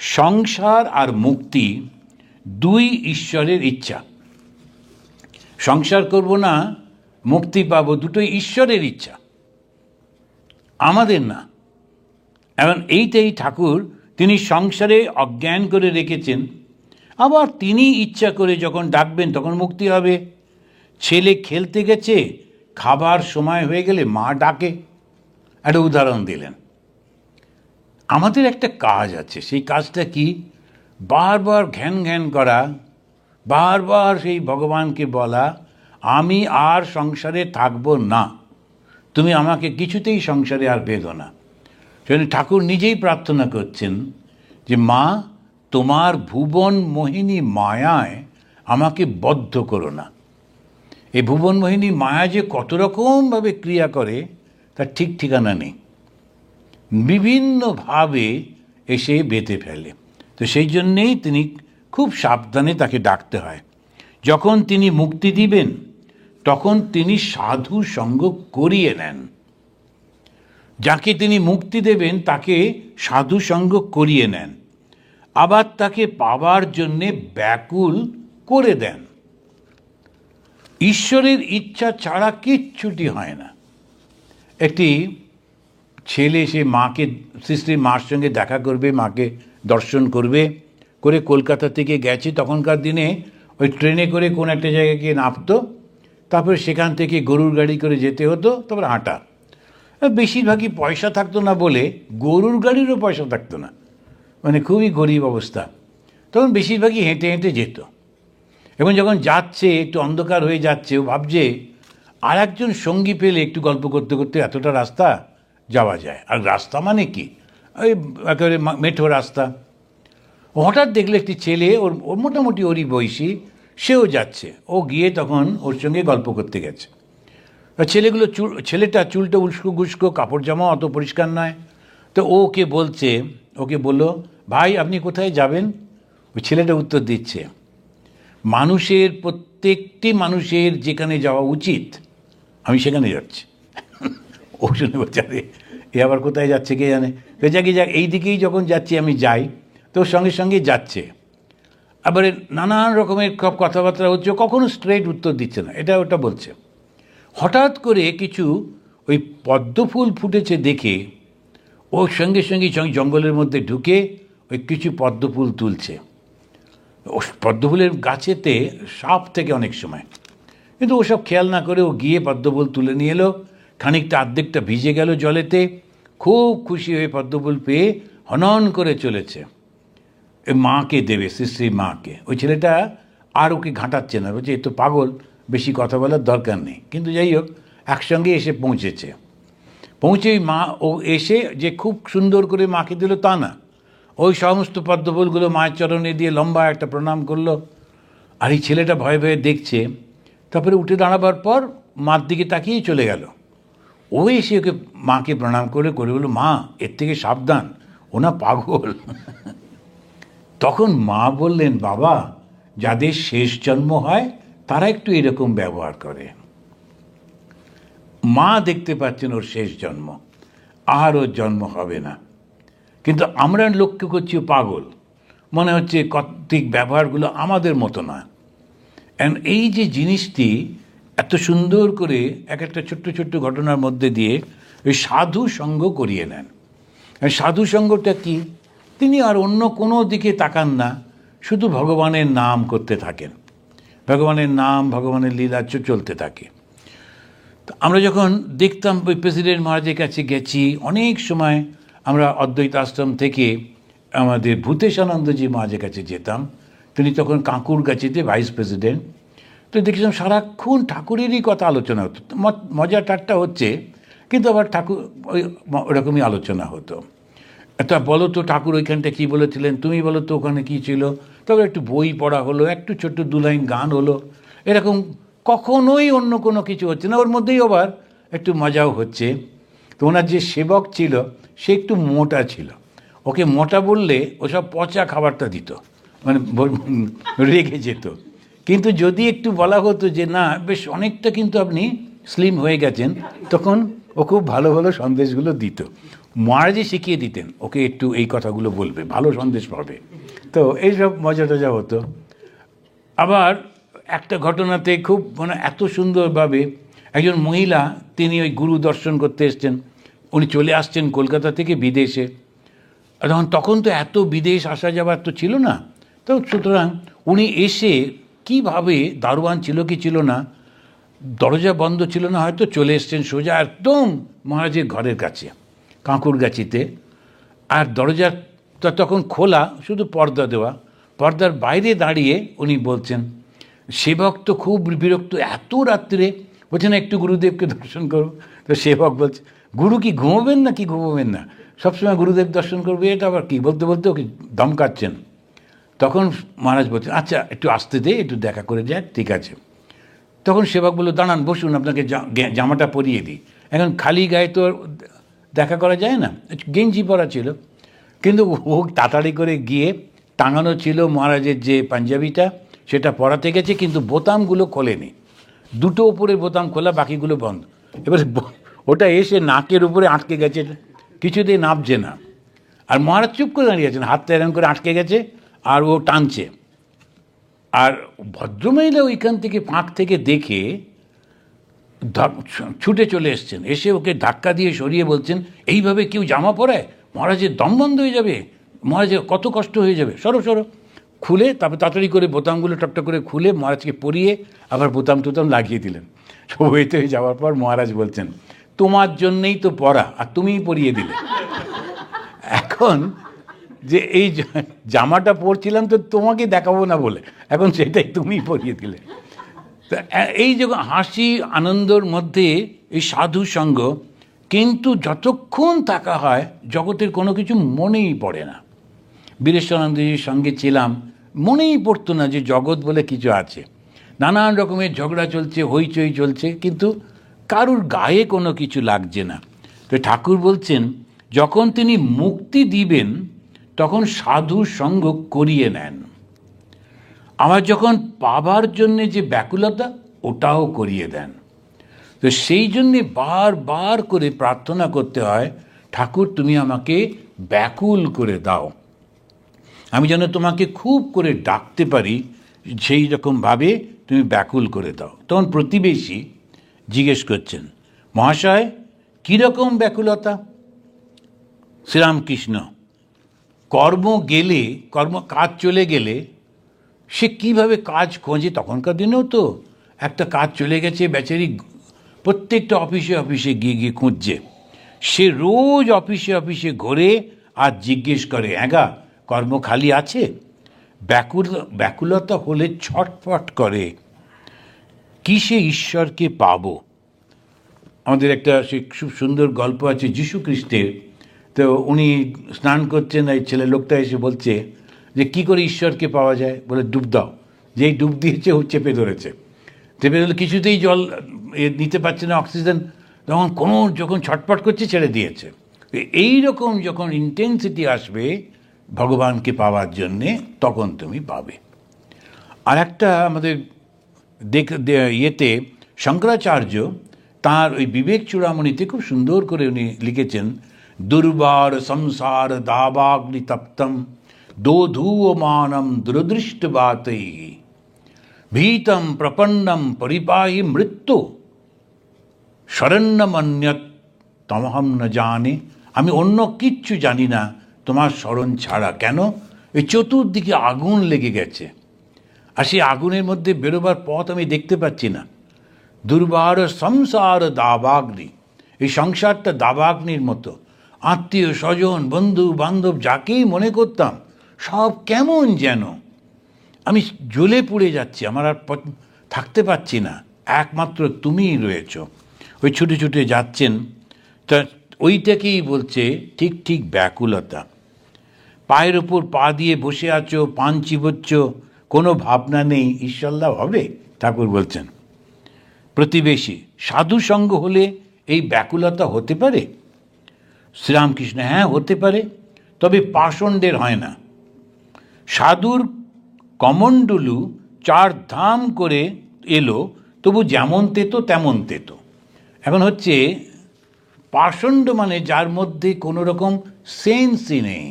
সংসার আর মুক্তি দুই ঈশ্বরের ইচ্ছা। সংসার করব না, মুক্তি পাবো, দুটোই ঈশ্বরের ইচ্ছা, আমাদের না। এবং এইটাই ঠাকুর তিনি সংসারে অজ্ঞান করে রেখেছেন, আবার তিনি ইচ্ছা করে যখন ডাকবেন তখন মুক্তি হবে। ছেলে খেলতে গেছে, খাবার সময় হয়ে গেলে মা ডাকে, একটা উদাহরণ দিলেন। আমাদের একটা কাজ আছে, সেই কাজটা কি? বারবার ঘ্যান ঘ্যান করা, বারবার সেই ভগবানকে বলা, আমি আর সংসারে থাকবো না, তুমি আমাকে কিছুতেই সংসারে আর বেঁধো না। সেজন্য ঠাকুর নিজেই প্রার্থনা করছেন যে মা, তোমার ভুবন মোহিনী মায়ায় আমাকে বদ্ধ করো না। এই ভুবন মোহিনী মায়া যে কত রকমভাবে ক্রিয়া করে তার ঠিক ঠিকানা নেই, বিভিন্নভাবে এসে বেঁধে ফেলে। তো সেই জন্যেই তিনি খুব সাবধানে তাকে ডাকতে হয়। যখন তিনি মুক্তি দিবেন তখন তিনি সাধু সঙ্গ করিয়ে নেন। যাকে তিনি মুক্তি দেবেন তাকে সাধু সঙ্গ করিয়ে নেন, আবার তাকে পাবার জন্যে ব্যাকুল করে দেন। ঈশ্বরের ইচ্ছা ছাড়া কিচ্ছুটি হয় না। একটি ছেলে সে মাকে, শ্রীশ্রীর মার সঙ্গে দেখা করবে, মাকে দর্শন করবে, করে কলকাতা থেকে গেছে। তখনকার দিনে ওই ট্রেনে করে কোন একটা জায়গায় গিয়ে নামতো, তারপরে সেখান থেকে গরুর গাড়ি করে যেতে হতো, তারপরে হাঁটা। বেশিরভাগই পয়সা থাকতো না বলে গরুর গাড়িরও পয়সা থাকতো না, মানে খুবই গরিব অবস্থা। তখন বেশিরভাগই হেঁটে হেঁটে যেত। এবং যখন যাচ্ছে, একটু অন্ধকার হয়ে যাচ্ছে, ও ভাবছে আর একজন সঙ্গী পেলে একটু গল্প করতে করতে এতটা রাস্তা যাওয়া যায়। আর রাস্তা মানে কি, ওই একেবারে মেঠো রাস্তা। হঠাৎ দেখলে একটি ছেলে, ওর মোটামুটি ওরই বয়সী, সেও যাচ্ছে। ও গিয়ে তখন ওর সঙ্গে গল্প করতে গেছে। ছেলেটা চুলটা উস্কো গুস্কো, কাপড় জামা অত পরিষ্কার নয়। তো ওকে বলল, ভাই আপনি কোথায় যাবেন? ওই ছেলেটা উত্তর দিচ্ছে, প্রত্যেকটি মানুষের যেখানে যাওয়া উচিত আমি সেখানে যাচ্ছি। ও শুনে বলছে, আরে এ আবার কোথায় যাচ্ছে কে জানে। যাক এই দিকেই যখন যাচ্ছি আমি যাই, তো সঙ্গে সঙ্গে যাচ্ছে। আবার নানান রকমের কথাবার্তা হচ্ছে, কখনো স্ট্রেট উত্তর দিচ্ছে না, এটা ওটা বলছে। হঠাৎ করে কিছু ওই পদ্মফুল ফুটেছে দেখে ও সঙ্গে সঙ্গে জঙ্গলের মধ্যে ঢুকে ওই কিছু পদ্মফুল তুলছে। ও পদ্মফুলের গাছেতে সাপ থেকে অনেক সময়, কিন্তু ওসব খেয়াল না করে ও গিয়ে পদ্মফুল তুলে নিয়ে এলো। খানিকটা অর্ধেকটা ভিজে গেল জলেতে, খুব খুশি হয়ে পদ্মফুল পেয়ে হনন করে চলেছে মাকে দেবে, শ্রী মাকে। ওই ছেলেটা আর ওকে ঘাঁটাচ্ছে না, বলছে এ তো পাগল, বেশি কথা বলার দরকার নেই। কিন্তু যাই হোক, একসঙ্গে এসে পৌঁছে মা ও এসে যে খুব সুন্দর করে মাকে দিল তা না, ওই সমস্ত পদ্মফুলগুলো মায়ের চরণে দিয়ে লম্বা একটা প্রণাম করলো। আর এই ছেলেটা ভয়ে ভয়ে দেখছে। তারপরে উঠে দাঁড়াবার পর মার দিকে তাকিয়েই চলে গেল। ও এসে ওকে মাকে প্রণাম করে বলল, মা এর থেকে সাবধান, ওনা পাগল। তখন মা বললেন, বাবা, যাদের শেষ জন্ম হয় তারা একটু এরকম ব্যবহার করে। মা দেখতে পাচ্ছেন ওর শেষ জন্ম, আর ওর জন্ম হবে না। কিন্তু আমরা লক্ষ্য করছি ও পাগল, মনে হচ্ছে কর্তৃক ব্যবহারগুলো আমাদের মতো না। এই যে জিনিসটি এত সুন্দর করে এক একটা ছোট্ট ছোট্ট ঘটনার মধ্যে দিয়ে ওই সাধু সঙ্গ করিয়ে নেন। সাধু সঙ্গটা কি? তিনি আর অন্য কোনো দিকে তাকান না, শুধু ভগবানের নাম করতে থাকেন, ভগবানের নাম, ভগবানের লীলা চলতে থাকে। তো আমরা যখন দেখতাম ওই প্রেসিডেন্ট মহারাজের কাছে গেছি, অনেক সময় আমরা অদ্বৈত আশ্রম থেকে আমাদের ভূতেশানন্দজি মহারাজের কাছে যেতাম। তিনি তখন কাঁকুরগাছিতে ভাইস প্রেসিডেন্ট। তো দেখছিলাম সারাক্ষণ ঠাকুরেরই কথা আলোচনা হতো, মজা ঠাট্টা হচ্ছে, কিন্তু আবার ঠাকুর ওরকমই আলোচনা হতো। তা বলো তো ঠাকুর ওইখানটা কী বলেছিলেন, তুমি বলো তো ওখানে কী ছিল। তবে একটু বই পড়া হলো, একটু ছোট্ট 2 লাইন গান হলো, এরকম কখনোই অন্য কোনো কিছু হচ্ছে না। ওর মধ্যেই আবার একটু মজাও হচ্ছে। তো ওনার যে সেবক ছিল সে একটু মোটা ছিল, ওকে মোটা বললে ওসব পচা খাবারটা দিত, মানে রেগে যেত। কিন্তু যদি একটু বলা হতো যে না বেশ অনেকটা কিন্তু আপনি স্লিম হয়ে গেছেন, তখন ও খুব ভালো ভালো সন্দেশগুলো দিত। মহারাজই শিখিয়ে দিতেন ওকে একটু এই কথাগুলো বলবে, ভালো সন্দেশ পাবে। তো এইসব মজা টজা হতো। আবার একটা ঘটনাতে খুব মানে এত সুন্দরভাবে একজন মহিলা, তিনি ওই গুরু দর্শন করতে এসছেন, উনি চলে আসছেন কলকাতা থেকে বিদেশে। তখন তো এত বিদেশ আসা যাবার তো ছিল না, তো সুতরাং উনি এসে কিভাবে, দারোয়ান ছিল কি ছিল না, দরজা বন্ধ ছিল না হয়তো, চলে এসছেন সোজা একদম মহারাজের ঘরের কাছে কাঁকুরগাছিতে। আর দরজাটা তখন খোলা, শুধু পর্দা দেওয়া, পর্দার বাইরে দাঁড়িয়ে উনি বলছেন, সেবক তো খুব বিরক্ত, এত রাত্রে, বলছেন একটু গুরুদেবকে দর্শন করো। তো সেবক বলছে, গুরু কি ঘুমোবেন না, কি ঘুমোবেন না, সবসময় গুরুদেব দর্শন করবে, এটা আবার কি, বলতে বলতে ওকে ধমকাচ্ছেন। তখন মহারাজ বলছেন, আচ্ছা একটু আসতে দে, একটু দেখা করে যাক, ঠিক আছে। তখন সেবক বলল, দাঁড়ান বসুন, আপনাকে জামাটা পরিয়ে দিই। এখন খালি গায়ে তো দেখা করা যায় না, গেঞ্জি পরা ছিল, কিন্তু ও তাড়াতাড়ি করে গিয়ে টাঙানো ছিল মহারাজের যে পাঞ্জাবিটা, সেটা পরাতে গেছে, কিন্তু বোতামগুলো খোলেনি, দুটো উপরে বোতাম খোলা, বাকিগুলো বন্ধ। এবার ওটা এসে নাকের উপরে আটকে গেছে, কিছুতেই নামছে না। আর মহারাজ চুপ করে দাঁড়িয়ে আছেন, হাতটা এরকম করে আটকে গেছে, আর ও টানছে। আর ভদ্রমহিলা ওইখান থেকে ফাঁক থেকে দেখে ছুটে চলে এসছেন, এসে ওকে ধাক্কা দিয়ে সরিয়ে বলছেন, এইভাবে কেউ জামা পরায়, মহারাজের দম বন্ধ হয়ে যাবে, মহারাজের কত কষ্ট হয়ে যাবে, সরো সরো। খুলে তারপর তাড়াতাড়ি করে বোতামগুলো টকটক করে খুলে মহারাজকে পরিয়ে আবার বোতাম টোতাম লাগিয়ে দিলেন। সব হয়ে যাওয়ার পর মহারাজ বলছেন, তোমার জন্যেই তো পরা, আর তুমিই পরিয়ে দিলে। এখন যে এই জামাটা পরছিলাম তো তোমাকে দেখাবো না বলে, এখন সেটাই তুমিই পরিয়ে দিলে। এই যে হাসি আনন্দর মধ্যে এই সাধু সঙ্গ, কিন্তু যতক্ষণ থাকা হয় জগতের কোনো কিছু মনেই পড়ে না। বীরেশ্বরানন্দজির সঙ্গে ছিলাম, মনেই পড়তো না যে জগৎ বলে কিছু আছে। নানান রকমের ঝগড়া চলছে, হইচই চলছে, কিন্তু কারুর গায়ে কোনো কিছু লাগছে না। তো ঠাকুর বলছেন, যখন তিনি মুক্তি দিবেন তখন সাধু সঙ্গ করিয়ে নেন। আমার যখন পাবার জন্যে যে ব্যাকুলতা, ওটাও করিয়ে দেন। তো সেই জন্যে বারবার করে প্রার্থনা করতে হয়, ঠাকুর তুমি আমাকে ব্যাকুল করে দাও, আমি যেন তোমাকে খুব করে ডাকতে পারি, সেই রকমভাবে তুমি ব্যাকুল করে দাও। তখন প্রতিবেশী জিজ্ঞেস করছেন, মহাশয় কীরকম ব্যাকুলতা? শ্রীরামকৃষ্ণ, কাজ চলে গেলে সে কিভাবে কাজ খোঁজে। তখনকার দিনেও তো একটা কাজ চলে গেছে, বেচারি প্রত্যেকটা অফিসে গিয়ে খুঁজছে। সে রোজ অফিসে ঘুরে আর জিজ্ঞেস করে, এগা কর্ম খালি আছে? ব্যাকুলতা হলে ছটফট করে, কিসে ঈশ্বরকে পাবো। আমাদের একটা খুব সুন্দর গল্প আছে যীশু খ্রিস্টের। তো উনি স্নান করছেন, এই ছেলে লোকটা এসে বলছে যে কি করে ঈশ্বরকে পাওয়া যায়, বলে ডুব দাও। যেই ডুব দিয়েছে ও চেপে ধরেছে, কিছুতেই জল নিতে পারছে না, অক্সিজেন, যখন ছটফট করছে ছেড়ে দিয়েছে। এই রকম যখন ইন্টেন্সিটি আসবে ভগবানকে পাওয়ার জন্যে, তখন তুমি পাবে। আর একটা আমাদের শঙ্করাচার্য তাঁর ওই বিবেক চূড়ামণিতে খুব সুন্দর করে উনি লিখেছেন, দুর্বার সংসার দাবাগ্নি তপ্তম দোধূয়মানম দুরদৃষ্টবাতৈ ভীতম প্রপন্নম পরিপাহি মৃত্যু শরণ্যমন্যত তমহম ন জানে। আমি অন্য কিচ্ছু জানি না তোমার শরণ ছাড়া। কেন? এই চতুর্দিকে আগুন লেগে গেছে, আর সেই আগুনের মধ্যে বেরোবার পথ আমি দেখতে পাচ্ছি না। দুর্বার সংসার দাবাগ্নি, এই সংসারটা দাবাগ্নির মতো। আত্মীয় স্বজন বন্ধু বান্ধব যাকেই মনে করতাম সব কেমন যেন, আমি জ্বলে পুড়ে যাচ্ছি, আমার আর থাকতে পারছি না, একমাত্র তুমিই রয়েছ। ওই ছুটে ছুটে যাচ্ছেন, তা ওইটাকেই বলছে ঠিক ঠিক ব্যাকুলতা। পায়ের ওপর পা দিয়ে বসে আছো, পান চিবোচ্ছ, কোনো ভাবনা নেই ঈশ্বর লাভ হবে। ঠাকুর বলছেন, প্রতিবেশী সাধু সঙ্গ হলে এই ব্যাকুলতা হতে পারে? শ্রীরামকৃষ্ণ, হ্যাঁ হতে পারে, তবে পাষণ্ডের হয় না। সাধুর কমণ্ডলু 4 ধাম করে এলো, তবু যেমন তেতো তেমন তেতো। এখন হচ্ছে পাষণ্ড মানে যার মধ্যে কোনো রকম সেন্সই নেই,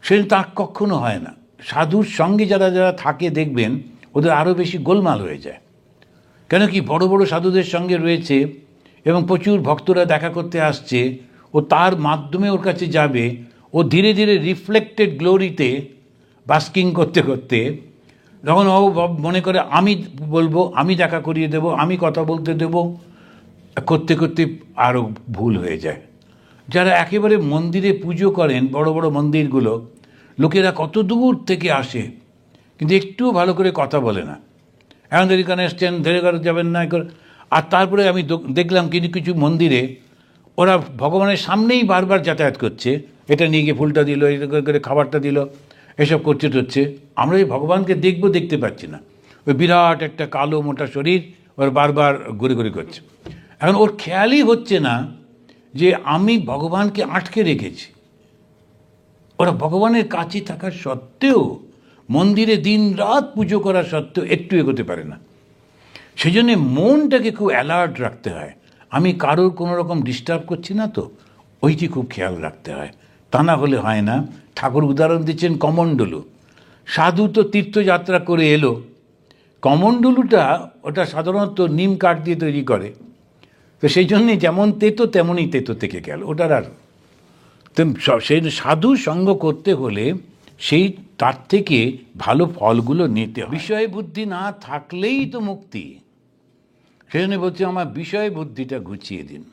সে তার কখনো হয় না। সাধুর সঙ্গে যারা যারা থাকে দেখবেন ওদের আরও বেশি গোলমাল হয়ে যায়। কেন কি, বড় বড় সাধুদের সঙ্গে রয়েছে এবং প্রচুর ভক্তরা দেখা করতে আসছে, ও তার মাধ্যমে ওর কাছে যাবে, ও ধীরে ধীরে রিফ্লেক্টেড গ্লোরিতে বাস্কিং করতে করতে যখন ও মনে করে আমি বলবো, আমি দেখা করিয়ে দেব, আমি কথা বলতে দেব, করতে করতে আরও ভুল হয়ে যায়। যারা একেবারে মন্দিরে পুজো করেন, বড় বড় মন্দিরগুলো, লোকেরা কত দূর থেকে আসে কিন্তু একটুও ভালো করে কথা বলে না, এখন এখানে এসছেন, ধীরে করে যাবেন না। আর তারপরে আমি দেখলাম কিছু কিছু মন্দিরে ওরা ভগবানের সামনেই বারবার যাতায়াত করছে, এটা নিয়ে গিয়ে ফুলটা দিল, এটা করে খাবারটা দিল, এসব করছে টচ্ছে। আমরা এই ভগবানকে দেখতে পাচ্ছি না, ওই বিরাট একটা কালো মোটা শরীর ওর বারবার ঘুরে ঘুরে করছে। এখন ওর খেয়ালই হচ্ছে না যে আমি ভগবানকে আটকে রেখেছি। ওরা ভগবানের কাছে থাকা সত্ত্বেও, মন্দিরে দিন রাত পুজো করা সত্ত্বেও একটু এগোতে পারে না। সেই জন্যে মনটাকে খুব অ্যালার্ট রাখতে হয়, আমি কারোর কোনো রকম ডিস্টার্ব করছি না তো, ওইটি খুব খেয়াল রাখতে হয়, তা না হলে হয় না। ঠাকুর উদাহরণ দিচ্ছেন কমণ্ডলু। সাধু তো তীর্থযাত্রা করে এলো, কমণ্ডলুটা ওটা সাধারণত নিম কাঠ দিয়ে তৈরি করে, তো সেই জন্যে যেমন তেতো তেমনই তেতো থেকে গেল ওটার। আর সেই সাধু সঙ্গ করতে হলে সেই তার থেকে ভালো ফলগুলো নিতে হয়। বিষয় বুদ্ধি না থাকলেই তো মুক্তি। সেই জন্য বলছি আমার বিষয় বুদ্ধিটা গুছিয়ে দিন।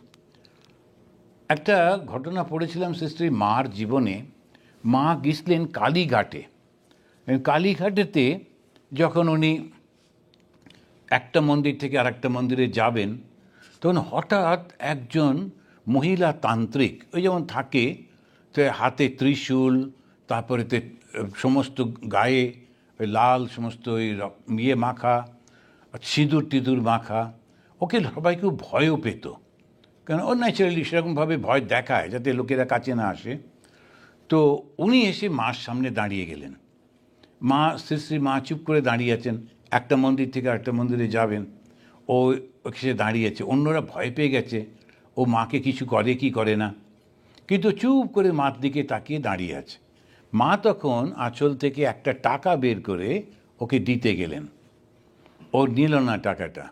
একটা ঘটনা পড়েছিলাম শ্রী মার জীবনে। মা গেছিলেন কালীঘাটে। কালীঘাটেতে যখন উনি একটা মন্দির থেকে আর একটা মন্দিরে যাবেন, তখন হঠাৎ একজন মহিলা তান্ত্রিক, ওই যেমন থাকে, তো হাতে ত্রিশূল, তারপরে সমস্ত গায়ে ওই লাল সমস্ত ওই ইয়ে মাখা, সিঁদুর টিঁদুর মাখা, ওকে সবাই খুব ভয়ও পেত, কেন ও ন্যাচারালি সেরকমভাবে ভয় দেখায় যাতে লোকেরা কাছে না আসে। তো উনি এসে মার সামনে দাঁড়িয়ে গেলেন। মা শ্রী মা চুপ করে দাঁড়িয়ে আছেন, একটা মন্দির থেকে আরেকটা মন্দিরে যাবেন, ও সে দাঁড়িয়ে আছে, অন্যরা ভয় পেয়ে গেছে ও মাকে কিছু করে কি করে না, কিন্তু চুপ করে মার দিকে তাকিয়ে দাঁড়িয়ে আছে। মা তখন আঁচল থেকে একটা টাকা বের করে ওকে দিতে গেলেন, ও নিল না টাকাটা,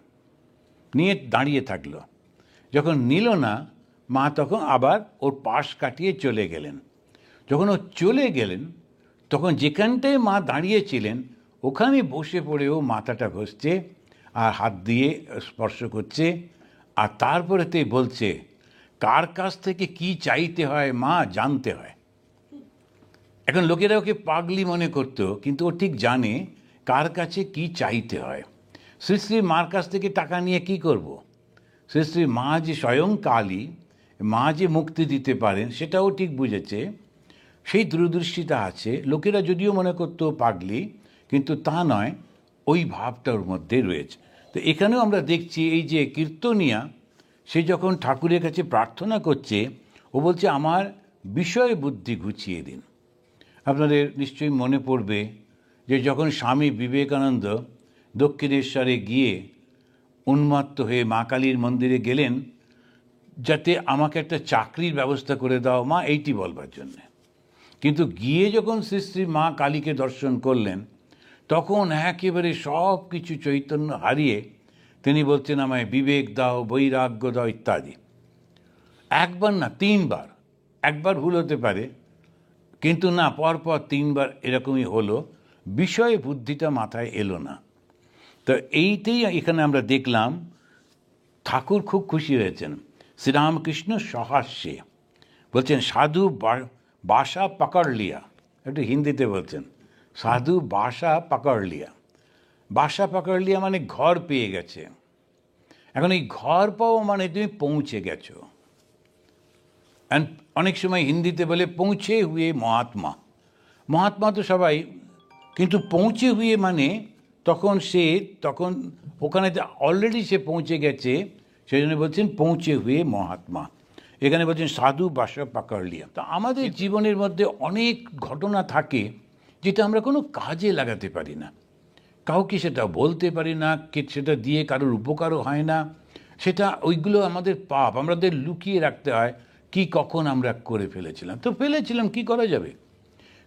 নিয়ে দাঁড়িয়ে থাকলো। যখন নিল না, মা তখন আবার ওর পাশ কাটিয়ে চলে গেলেন। যখন ও চলে গেলেন, তখন যেখানটায় মা দাঁড়িয়েছিলেন ওখানে বসে পড়েও মাথাটা ঘষছে আর হাত দিয়ে স্পর্শ করছে, আর তারপরেতে বলছে কার কাছ থেকে কি চাইতে হয় মা জানতে হয়। এখন লোকেরা ওকে পাগলি মনে করতো, কিন্তু ও ঠিক জানে কার কাছে কি চাইতে হয়। শ্রী মার কাছ থেকে টাকা নিয়ে কি করব? শ্রী মা যে স্বয়ং কালী, মা যে মুক্তি দিতে পারেন সেটাও ঠিক বুঝেছে, সেই দূরদৃষ্টিটা আছে। লোকেরা যদিও মনে করতো পাগলি, কিন্তু তা নয়, ওই ভাবটা ওর মধ্যে রয়েছে। তো এখানেও আমরা দেখছি এই যে কীর্তনিয়া, সে যখন ঠাকুরের কাছে প্রার্থনা করছে, ও বলছে আমার বিষয় বুদ্ধি গুছিয়ে দিন। আপনাদের নিশ্চয়ই মনে পড়বে যে যখন স্বামী বিবেকানন্দ দক্ষিণেশ্বরে গিয়ে উন্মত্ত হয়ে মা কালীর মন্দিরে গেলেন, যাতে আমাকে একটা চাকরির ব্যবস্থা করে দাও মা, এইটি বলবার জন্যে। কিন্তু গিয়ে যখন শ্রী মা কালীকে দর্শন করলেন, তখন একেবারে সব কিছু চৈতন্য হারিয়ে তিনি বলছেন আমায় বিবেক দাও, বৈরাগ্য দাও ইত্যাদি। একবার না, তিনবার। একবার ভুল হতে পারে, কিন্তু না, পরপর তিনবার এরকমই হলো, বিষয় বুদ্ধিটা মাথায় এলো না। তো এইটাই এখানে আমরা দেখলাম। ঠাকুর খুব খুশি হয়েছেন। শ্রীরামকৃষ্ণ সহাস্যে বলছেন সাধু বাসা পাকড় লিয়া, একটু হিন্দিতে বলছেন, সাধু বাসা পাকড় লিয়া। বাসা পাকড় লিয়া মানে ঘর পেয়ে গেছে। এখন এই ঘর পাওয়া মানে তুমি পৌঁছে গেছো। অ্যান্ড অনেক সময় হিন্দিতে বলে পৌঁছে হুয়ে মহাত্মা। মহাত্মা তো সবাই, কিন্তু পৌঁছে হুয়ে মানে তখন ওখানে অলরেডি সে পৌঁছে গেছে, সেই জন্য বলছেন পৌঁছে হুয়ে মহাত্মা। এখানে বলছেন সাধু বাসা পাকড় লিয়া। তো আমাদের জীবনের মধ্যে অনেক ঘটনা থাকে যেটা আমরা কোনো কাজে লাগাতে পারি না, কাউকে সেটা বলতে পারি না, সেটা দিয়ে কারোর উপকারও হয় না, সেটা ওইগুলো আমাদের পাপ, আমাদের লুকিয়ে রাখতে হয় কি কখন আমরা করে ফেলেছিলাম। তো ফেলেছিলাম, কি করা যাবে,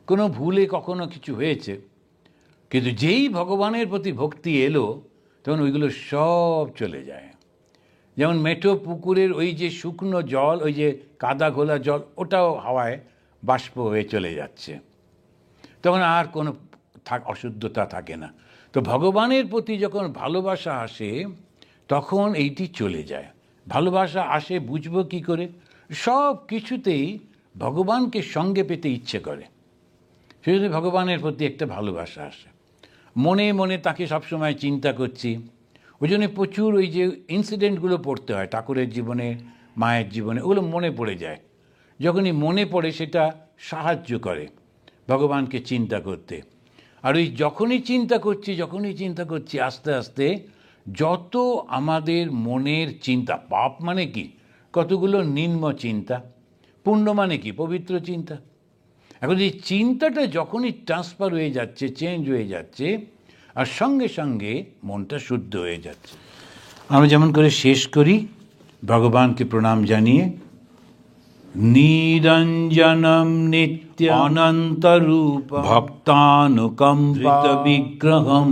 কোনো ভুলে কখনো কিছু হয়েছে, কিন্তু যেই ভগবানের প্রতি ভক্তি এলো তখন ওইগুলো সব চলে যায়। যেমন মেঠো পুকুরের ওই যে শুকনো জল, ওই যে কাদা ঘোলা জল, ওটাও হাওয়ায় বাষ্প হয়ে চলে যাচ্ছে, তখন আর কোনো অশুদ্ধতা থাকে না। তো ভগবানের প্রতি যখন ভালোবাসা আসে তখন এইটি চলে যায়। ভালোবাসা আসে বুঝবো কি করে? সব কিছুতেই ভগবানকে সঙ্গে পেতে ইচ্ছে করে, সেজন্য ভগবানের প্রতি একটা ভালোবাসা আসে। মনে মনে তাকে সবসময় চিন্তা করছি, ওই জন্য প্রচুর ওই যে ইনসিডেন্টগুলো পড়তে হয় ঠাকুরের জীবনে, মায়ের জীবনে, ওগুলো মনে পড়ে যায়। যখনই মনে পড়ে সেটা সাহায্য করে ভগবানকে চিন্তা করতে। আর ওই যখনই চিন্তা করছি আস্তে আস্তে যত আমাদের মনের চিন্তা, পাপ মানে কি, কতগুলো নিম্ন চিন্তা, পুণ্য মানে কি, পবিত্র চিন্তা। এখন এই চিন্তাটা যখনই ট্রান্সফার হয়ে যাচ্ছে, চেঞ্জ হয়ে যাচ্ছে, আর সঙ্গে সঙ্গে মনটা শুদ্ধ হয়ে যাচ্ছে। আমরা যেমন করে শেষ করি ভগবানকে প্রণাম জানিয়ে, নিরঞ্জনম নিত্য অনন্তরূপ ভক্তানুকম্পিত বিগ্রহম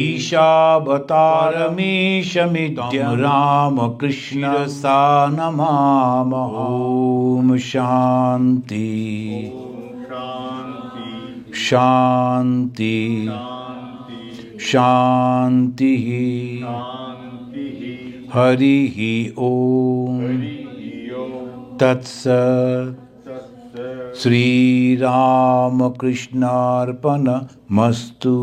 ঈশাবতারমেশমিদ্যম রামকৃষ্ণ সা নমামঃ। ওম শান্তি শান্তি শান্তি। হরি ওম তৎসৎ। শ্রীরামকৃষ্ণার্পণমস্তু।